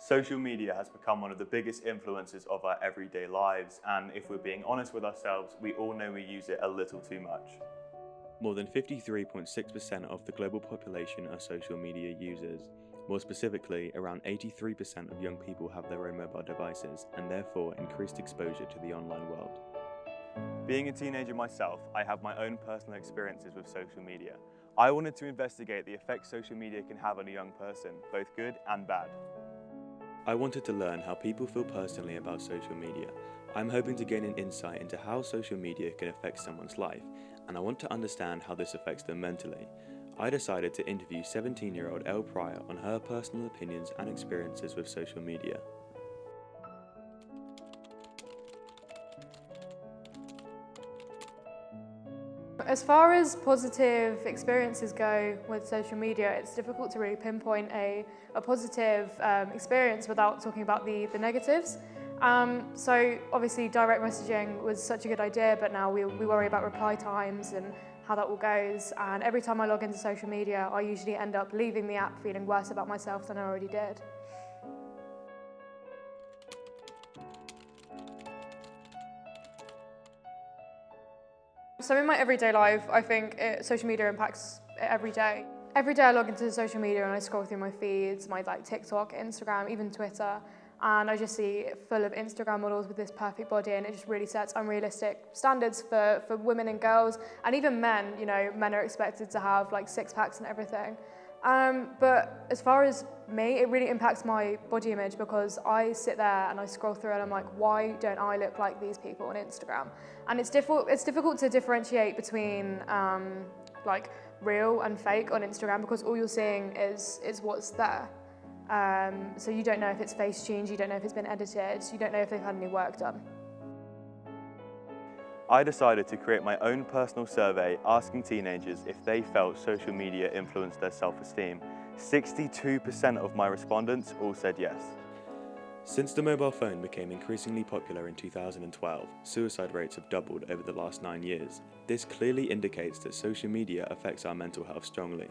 Social media has become one of the biggest influences of our everyday lives, and if we're being honest with ourselves, we all know we use it a little too much. More than 53.6% of the global population are social media users. More specifically, around 83% of young people have their own mobile devices and therefore increased exposure to the online world. Being a teenager myself, I have my own personal experiences with social media. I wanted to investigate the effects social media can have on a young person, both good and bad. I wanted to learn how people feel personally about social media. I'm hoping to gain an insight into how social media can affect someone's life, and I want to understand how this affects them mentally. I decided to interview 17-year-old Elle Pryor on her personal opinions and experiences with social media. As far as positive experiences go with social media, it's difficult to really pinpoint a positive experience without talking about the negatives. So obviously direct messaging was such a good idea, but now we worry about reply times and how that all goes. And every time I log into social media, I usually end up leaving the app feeling worse about myself than I already did. So in my everyday life, I think social media impacts it every day. Every day I log into social media and I scroll through my feeds, my TikTok, Instagram, even Twitter, and I just see it full of Instagram models with this perfect body, and it just really sets unrealistic standards for women and girls, and even men. You know, men are expected to have like six packs and everything. But as far as me, it really impacts my body image because I sit there and I scroll through and I'm like, why don't I look like these people on Instagram? And it's difficult to differentiate between like real and fake on Instagram because all you're seeing is what's there. So you don't know if it's face tuned, you don't know if it's been edited, you don't know if they've had any work done. I decided to create my own personal survey asking teenagers if they felt social media influenced their self-esteem. 62% of my respondents all said yes. Since the mobile phone became increasingly popular in 2012, suicide rates have doubled over the last 9 years. This clearly indicates that social media affects our mental health strongly.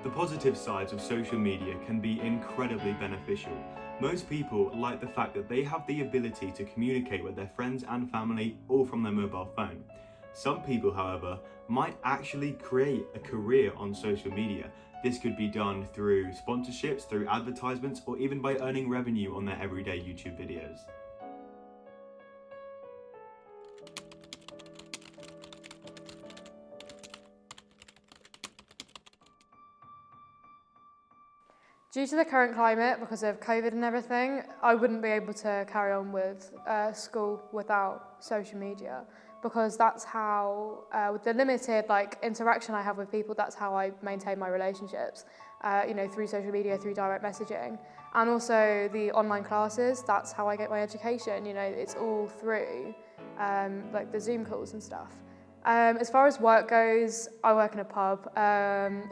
The positive sides of social media can be incredibly beneficial. Most people like the fact that they have the ability to communicate with their friends and family all from their mobile phone. Some people, however, might actually create a career on social media. This could be done through sponsorships, through advertisements, or even by earning revenue on their everyday YouTube videos. Due to the current climate, because of COVID and everything, I wouldn't be able to carry on with school without social media, because that's how, with the limited interaction I have with people, that's how I maintain my relationships, through social media, through direct messaging. And also the online classes, that's how I get my education, it's all through the Zoom calls and stuff. As far as work goes, I work in a pub.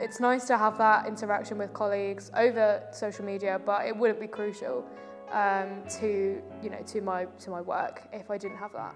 It's nice to have that interaction with colleagues over social media, but it wouldn't be crucial to my work if I didn't have that.